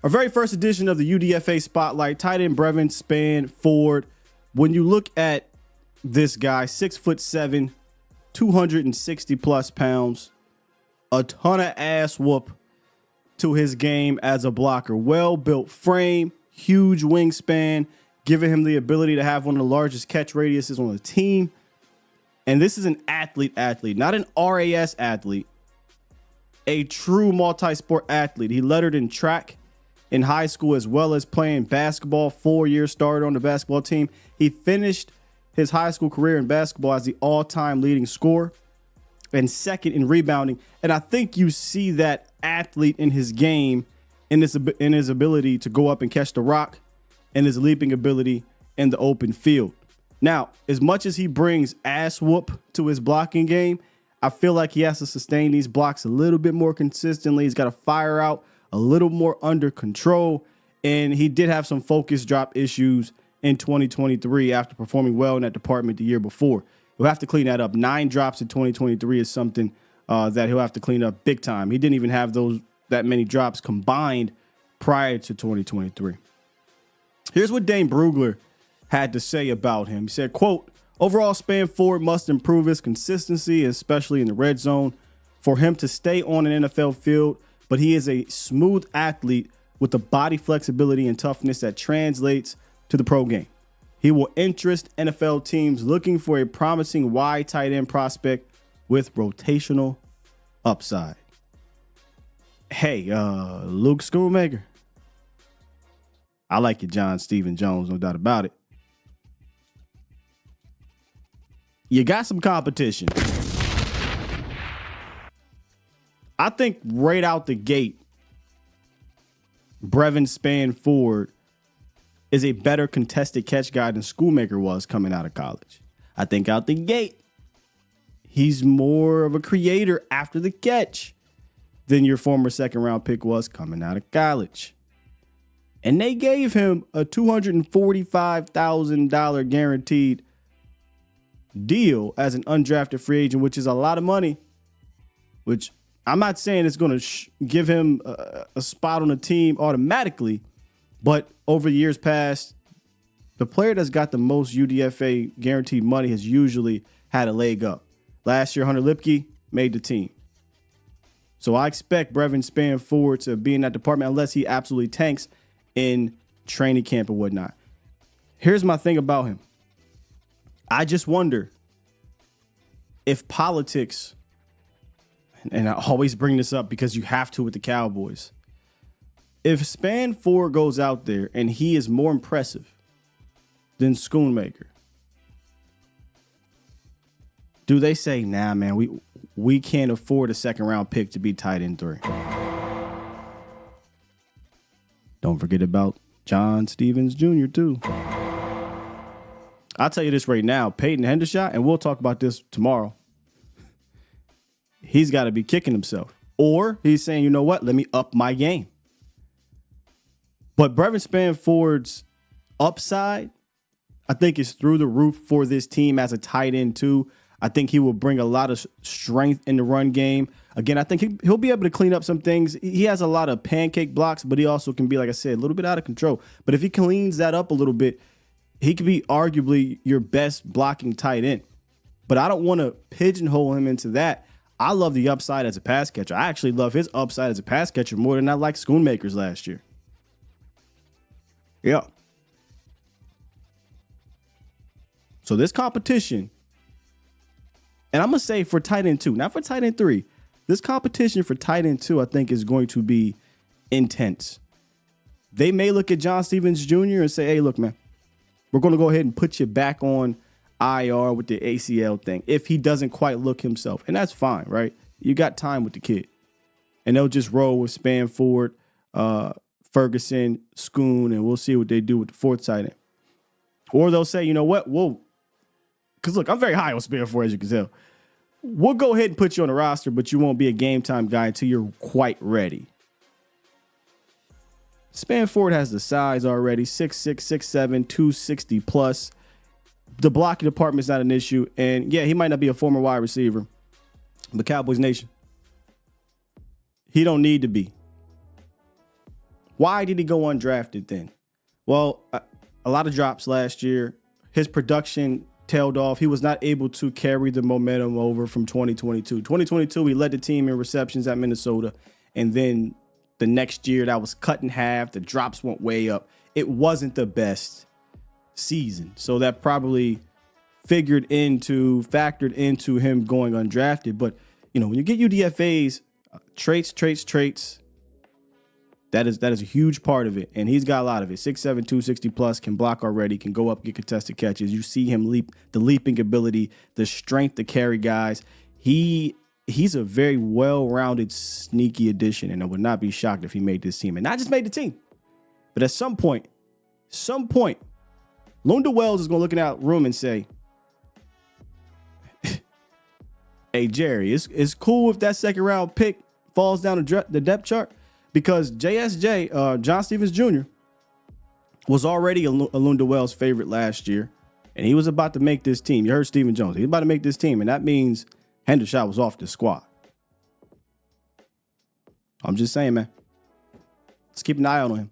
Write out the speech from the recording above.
Our very first edition of the UDFA Spotlight, tight end Brevyn Spann Ford. When you look at this guy, 6'7", 260 plus pounds, a ton of ass whoop to his game as a blocker. Well-built frame, huge wingspan, giving him the ability to have one of the largest catch radiuses on the team. And this is an athlete, not an RAS athlete, a true multi-sport athlete. He lettered in track in high school as well as playing basketball, 4-year starter on the basketball team. He finished his high school career in basketball as the all-time leading scorer and second in rebounding. And I think you see that athlete in his game, in his ability to go up and catch the rock, and his leaping ability in the open field. Now, as much as he brings ass whoop to his blocking game, I feel like he has to sustain these blocks a little bit more consistently. He's got to fire out a little more under control. And he did have some focus drop issues in 2023 after performing well in that department the year before. He'll have to clean that up. 9 drops in 2023 is something that he'll have to clean up big time. He didn't even have that many drops combined prior to 2023. Here's what Dane Brugler had to say about him. He said, quote, "Overall, Spann Ford must improve his consistency, especially in the red zone, for him to stay on an NFL field, but he is a smooth athlete with the body flexibility and toughness that translates to the pro game. He will interest NFL teams looking for a promising wide tight end prospect with rotational upside." Hey, Luke Schoonmaker. I like it, John Stephen Jones, no doubt about it. You got some competition. I think right out the gate, Brevyn Spann Ford is a better contested catch guy than Schoonmaker was coming out of college. I think out the gate, he's more of a creator after the catch than your former second-round pick was coming out of college. And they gave him a $245,000 guaranteed deal as an undrafted free agent, which is a lot of money, which I'm not saying it's going to give him a spot on the team automatically, but over years past, the player that's got the most UDFA guaranteed money has usually had a leg up. Last year, Hunter Lipke made the team. So I expect Brevyn Spann Ford to be in that department unless he absolutely tanks in training camp and whatnot. Here's my thing about him. I just wonder if politics, and I always bring this up because you have to with the Cowboys, if Spann Ford goes out there and he is more impressive than Schoonmaker, do they say, nah, man, we can't afford a second-round pick to be tight end 3? Don't forget about John Stevens Jr. too. I'll tell you this right now, Peyton Hendershot, and we'll talk about this tomorrow, he's got to be kicking himself. Or he's saying, you know what, let me up my game. But Brevyn Spann Ford's upside, I think, is through the roof for this team as a tight end too. I think he will bring a lot of strength in the run game. Again, I think he'll be able to clean up some things. He has a lot of pancake blocks, but he also can be, like I said, a little bit out of control. But if he cleans that up a little bit, he could be arguably your best blocking tight end. But I don't want to pigeonhole him into that. I love the upside as a pass catcher. I actually love his upside as a pass catcher more than I like Schoonmaker's last year. Yeah. So this competition, and I'm going to say for tight end 2, not for tight end 3, this competition for tight end 2, I think, is going to be intense. They may look at John Stevens Jr. and say, hey, look, man, we're going to go ahead and put you back on IR with the ACL thing if he doesn't quite look himself. And that's fine, right? You got time with the kid. And they'll just roll with Spann Ford, Ferguson, Schoon, and we'll see what they do with the fourth tight end. Or they'll say, you know what? Because, look, I'm very high on Spann Ford, as you can tell. We'll go ahead and put you on the roster, but you won't be a game-time guy until you're quite ready. Spann Ford has the size already, 6'6", 6'7", 260 plus. The blocking department is not an issue. And, yeah, he might not be a former wide receiver, but Cowboys Nation, he don't need to be. Why did he go undrafted then? Well, a lot of drops last year. His production tailed off. He was not able to carry the momentum over from 2022. 2022, he led the team in receptions at Minnesota. And then the next year, that was cut in half. The drops went way up. It wasn't the best season. So that probably factored into him going undrafted. But, when you get UDFA's traits, that is a huge part of it. And he's got a lot of it. 6'7", 260 plus, can block already, can go up, get contested catches. You see him the leaping ability, the strength to carry guys. He's a very well-rounded, sneaky addition, and I would not be shocked if he made this team. And not just made the team, but at some point, Lunda Wells is going to look in that room and say, hey, Jerry, it's cool if that second-round pick falls down the depth chart, because JSJ, John Stevens Jr., was already a Lunda Wells favorite last year, and he was about to make this team. You heard Stephen Jones. He's about to make this team, and that means Hendershot was off the squad. I'm just saying, man. Let's keep an eye on him.